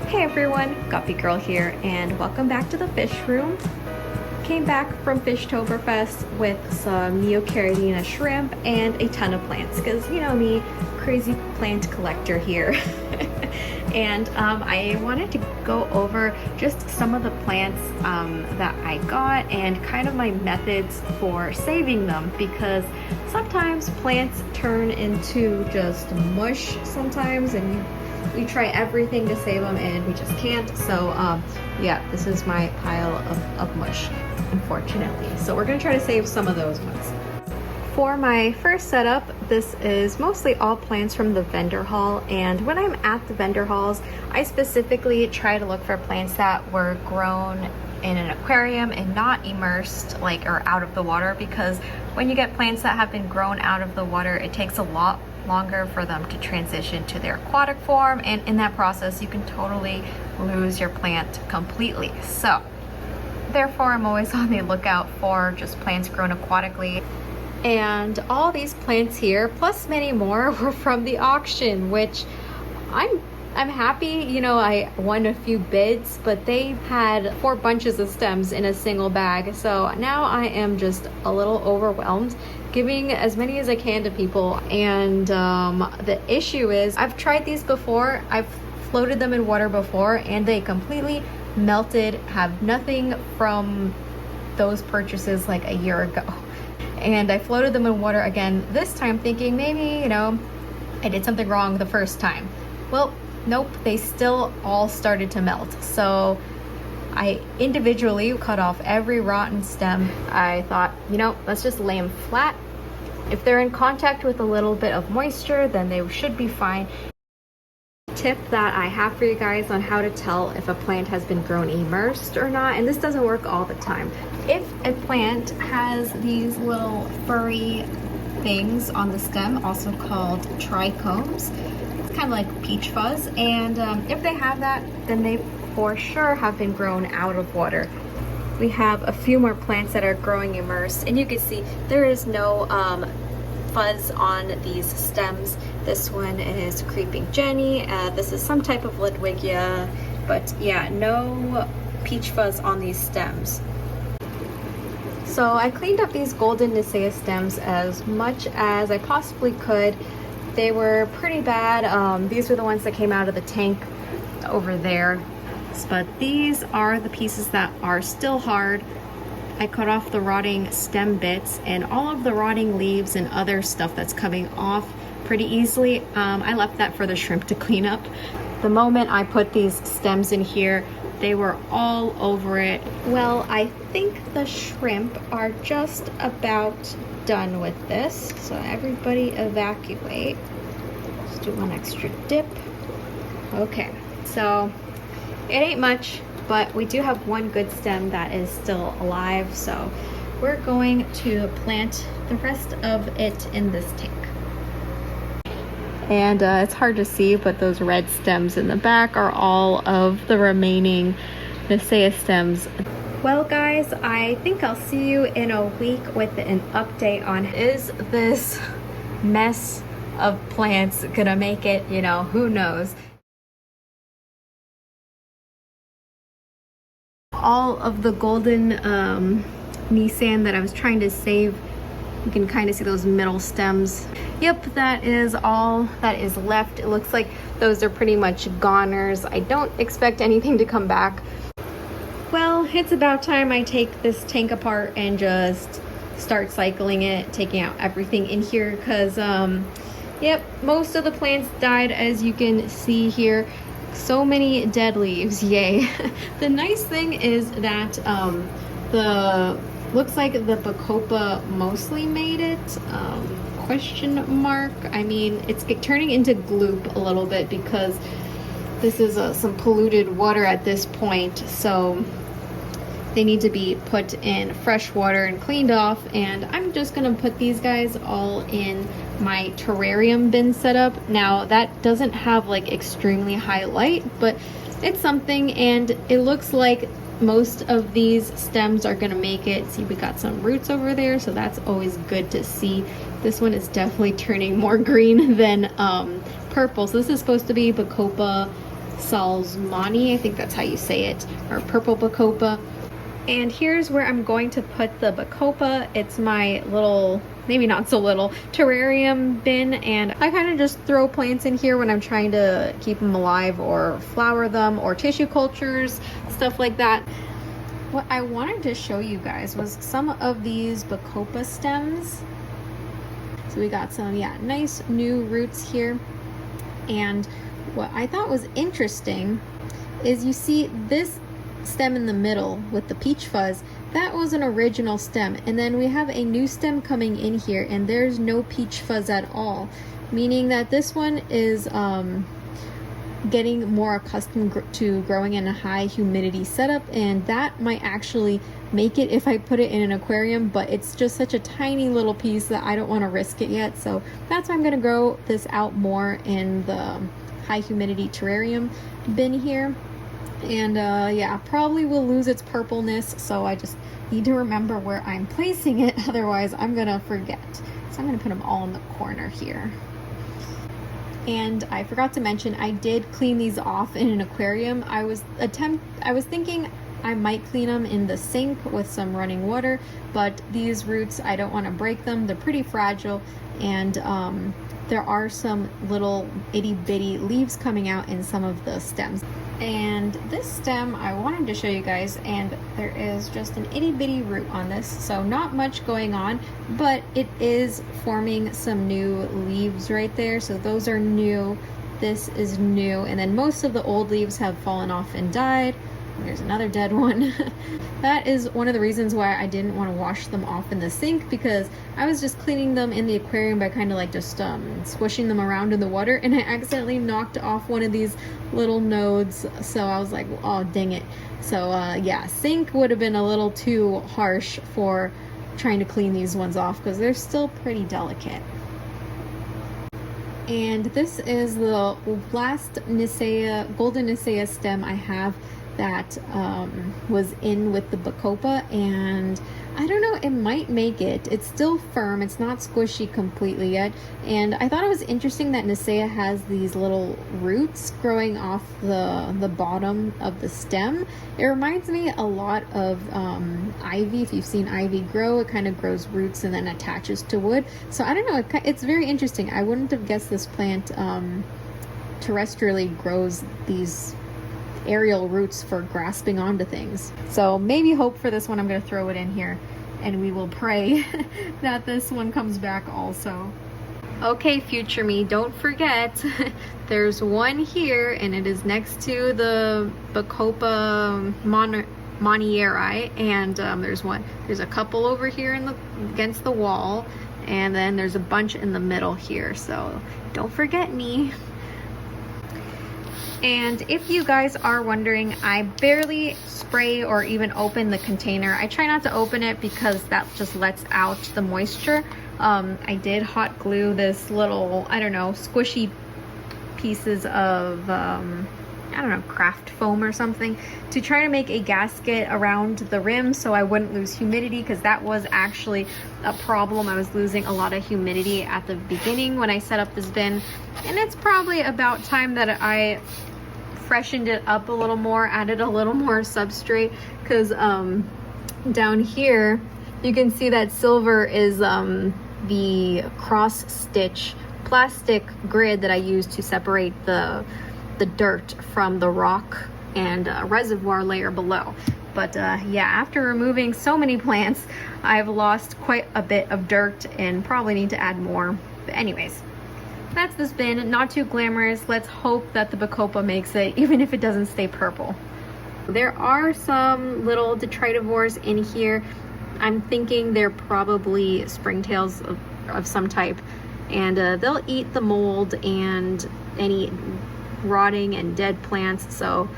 Hey everyone, Guppy Girl here, and welcome back to the fish room. Came back from FishtoberFest with some Neocaridina shrimp and a ton of plants, because you know me, crazy plant collector here. And I wanted to go over just some of the plants that I got and kind of my methods for saving them, because sometimes plants turn into just mush sometimes, and we try everything to save them and we just can't. So yeah, this is my pile of mush, unfortunately. So we're gonna try to save some of those ones. For my first setup, this is mostly all plants from the vendor hall, and when I'm at the vendor halls, I specifically try to look for plants that were grown in an aquarium and not immersed, or out of the water, because when you get plants that have been grown out of the water, it takes a lot longer for them to transition to their aquatic form, and in that process you can totally lose your plant completely. So therefore I'm always on the lookout for just plants grown aquatically. And all these plants here, plus many more, were from the auction, which I'm happy. You know, I won a few bids, but they had 4 bunches of stems in a single bag. So now I am just a little overwhelmed, giving as many as I can to people. And the issue is, I've tried these before. I've floated them in water before, and they completely melted. Have nothing from those purchases like a year ago. And I floated them in water again this time, thinking maybe, you know, I did something wrong the first time. Well, nope, they still all started to melt. So I individually cut off every rotten stem. I thought, you know, let's just lay them flat. If they're in contact with a little bit of moisture, then they should be fine. Tip that I have for you guys on how to tell if a plant has been grown immersed or not, and this doesn't work all the time. If a plant has these little furry things on the stem, also called trichomes, it's kind of like peach fuzz, and if they have that, then they for sure have been grown out of water. We have a few more plants that are growing immersed, and you can see there is no fuzz on these stems. This one is Creeping Jenny. This is some type of Ludwigia, but yeah, no peach fuzz on these stems. So I cleaned up these golden Nesaea stems as much as I possibly could. They were pretty bad. These were the ones that came out of the tank over there. But these are the pieces that are still hard. I cut off the rotting stem bits and all of the rotting leaves and other stuff that's coming off pretty easily. I left that for the shrimp to clean up. The moment I put these stems in here, they were all over it. Well, I think the shrimp are just about done with this. So everybody evacuate. Let's do one extra dip. Okay, so it ain't much, but we do have one good stem that is still alive. So we're going to plant the rest of it in this tank. And it's hard to see, but those red stems in the back are all of the remaining Nesaea stems. Well guys, I think I'll see you in a week with an update on, is this mess of plants gonna make it? You know, who knows? All of the golden Nesaea that I was trying to save, you can kind of see those middle stems. Yep, that is all that is left. It looks like those are pretty much goners. I don't expect anything to come back. Well, it's about time I take this tank apart and just start cycling it, taking out everything in here, because yep, most of the plants died, as you can see here. So many dead leaves, yay. The nice thing is that looks like the Bacopa mostly made it, question mark. I mean, it's turning into gloop a little bit because this is some polluted water at this point, so they need to be put in fresh water and cleaned off. And I'm just gonna put these guys all in my terrarium bin setup. Now that doesn't have like extremely high light, but it's something, and it looks like most of these stems are gonna make it. See, we got some roots over there, so that's always good to see. This one is definitely turning more green than purple. So this is supposed to be Bacopa salzmani, I think that's how you say it, or purple bacopa. And here's where I'm going to put the bacopa. It's my little, maybe not so little, terrarium bin, and I kind of just throw plants in here when I'm trying to keep them alive or flower them, or tissue cultures, stuff like that. What I wanted to show you guys was some of these bacopa stems. So we got some, yeah, nice new roots here. And what I thought was interesting is you see this stem in the middle with the peach fuzz. That was an original stem, and then we have a new stem coming in here and there's no peach fuzz at all, meaning that this one is getting more accustomed to growing in a high humidity setup, and that might actually make it if I put it in an aquarium, but it's just such a tiny little piece that I don't want to risk it yet. So that's why I'm going to grow this out more in the high humidity terrarium bin here. And yeah, probably will lose its purpleness, so I just need to remember where I'm placing it, otherwise I'm gonna forget. So I'm gonna put them all in the corner here. And I forgot to mention, I did clean these off in an aquarium. I was thinking I might clean them in the sink with some running water, but these roots, I don't want to break them. They're pretty fragile, and there are some little itty bitty leaves coming out in some of the stems. And this stem I wanted to show you guys, and there is just an itty bitty root on this, so not much going on, but it is forming some new leaves right there. So those are new, this is new, and then most of the old leaves have fallen off and died. There's another dead one. That is one of the reasons why I didn't want to wash them off in the sink, because I was just cleaning them in the aquarium by kind of like just squishing them around in the water, and I accidentally knocked off one of these little nodes. So I was like, oh dang it. So yeah, sink would have been a little too harsh for trying to clean these ones off, because they're still pretty delicate. And this is the last Nesaea, golden Nesaea stem I have that was in with the bacopa, and I don't know, it might make it. It's still firm, it's not squishy completely yet. And I thought it was interesting that Nesaea has these little roots growing off the bottom of the stem. It reminds me a lot of ivy. If you've seen ivy grow, it kind of grows roots and then attaches to wood. So I don't know, it's very interesting. I wouldn't have guessed this plant terrestrially grows these aerial roots for grasping onto things. So maybe hope for this one. I'm going to throw it in here and we will pray that this one comes back also. Okay, future me, don't forget there's one here, and it is next to the Bacopa Monieri, and there's a couple over here against the wall, and then there's a bunch in the middle here, so don't forget me. And if you guys are wondering, I barely spray or even open the container. I try not to open it because that just lets out the moisture. I did hot glue this little, I don't know, squishy pieces of, I don't know, craft foam or something to try to make a gasket around the rim so I wouldn't lose humidity, because that was actually a problem. I was losing a lot of humidity at the beginning when I set up this bin, and it's probably about time that I freshened it up a little more, added a little more substrate, because down here you can see that silver is the cross stitch plastic grid that I used to separate the dirt from the rock and reservoir layer below. But yeah, after removing so many plants, I've lost quite a bit of dirt and probably need to add more. But anyways, that's this bin. Not too glamorous. Let's hope that the Bacopa makes it, even if it doesn't stay purple. There are some little detritivores in here. I'm thinking they're probably springtails of some type, and they'll eat the mold and any rotting and dead plants, so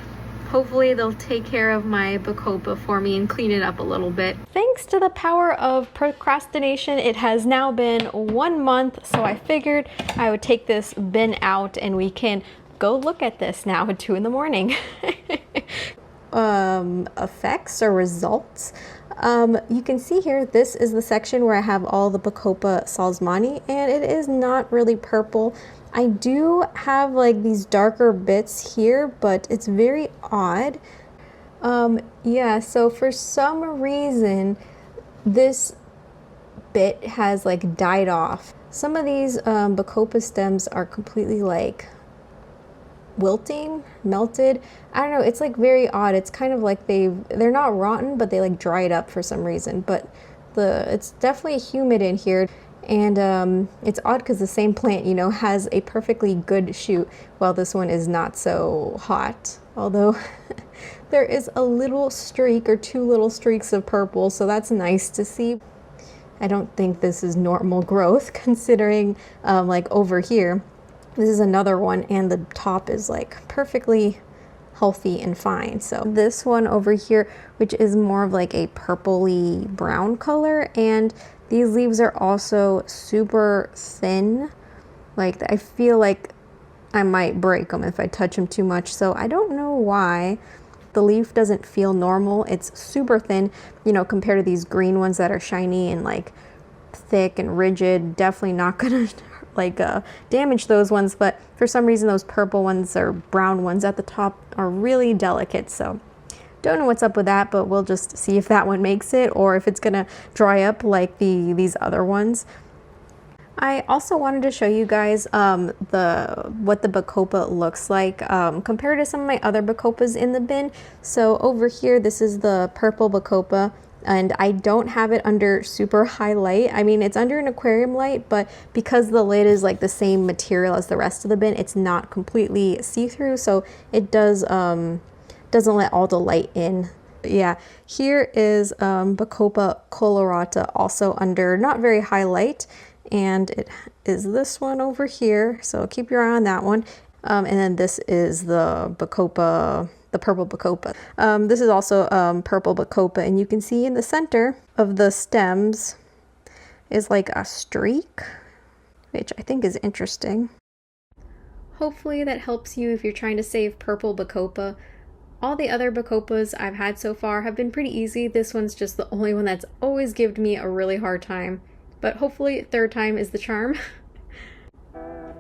hopefully they'll take care of my Bacopa for me and clean it up a little bit. Thanks to the power of procrastination, it has now been 1 month, so I figured I would take this bin out and we can go look at this now at 2 in the morning. Effects or results. You can see here, this is the section where I have all the Bacopa salzmani, and it is not really purple. I do have like these darker bits here, but it's very odd. Yeah, so for some reason, this bit has like died off. Some of these Bacopa stems are completely like wilting, melted. I don't know, it's like very odd. It's kind of like they're not rotten, but they like dried up for some reason. But it's definitely humid in here. And it's odd because the same plant, you know, has a perfectly good shoot, while this one is not so hot. Although there is a little streak or two little streaks of purple, so that's nice to see. I don't think this is normal growth considering like over here, this is another one and the top is like perfectly healthy and fine. So this one over here, which is more of like a purpley brown color, and these leaves are also super thin. Like I feel like I might break them if I touch them too much. So I don't know why the leaf doesn't feel normal. It's super thin, you know, compared to these green ones that are shiny and like thick and rigid. Definitely not gonna like damage those ones, but for some reason those purple ones or brown ones at the top are really delicate. So don't know what's up with that, but we'll just see if that one makes it or if it's gonna dry up like these other ones. I also wanted to show you guys what the Bacopa looks like compared to some of my other Bacopas in the bin. So over here, this is the Purple Bacopa, and I don't have it under super high light. I mean, it's under an aquarium light, but because the lid is like the same material as the rest of the bin, it's not completely see-through, so it doesn't let all the light in. Yeah, here is Bacopa colorata, also under not very high light. And it is this one over here, so keep your eye on that one. And then this is the Bacopa, the Purple Bacopa. This is also Purple Bacopa, and you can see in the center of the stems is like a streak, which I think is interesting. Hopefully that helps you if you're trying to save Purple Bacopa. All the other Bacopas I've had so far have been pretty easy. This one's just the only one that's always given me a really hard time. But hopefully third time is the charm.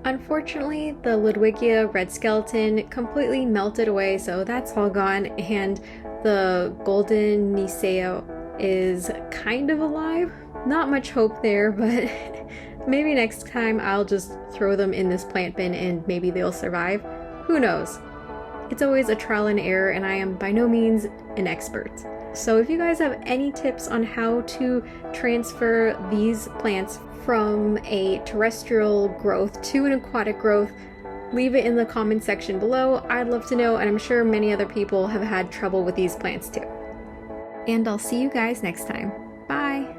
Unfortunately, the Ludwigia red skeleton completely melted away, so that's all gone, and the golden Nesaea is kind of alive. Not much hope there, but maybe next time I'll just throw them in this plant bin and maybe they'll survive. Who knows? It's always a trial and error, and I am by no means an expert. So if you guys have any tips on how to transfer these plants from a terrestrial growth to an aquatic growth, leave it in the comment section below. I'd love to know, and I'm sure many other people have had trouble with these plants too. And I'll see you guys next time. Bye!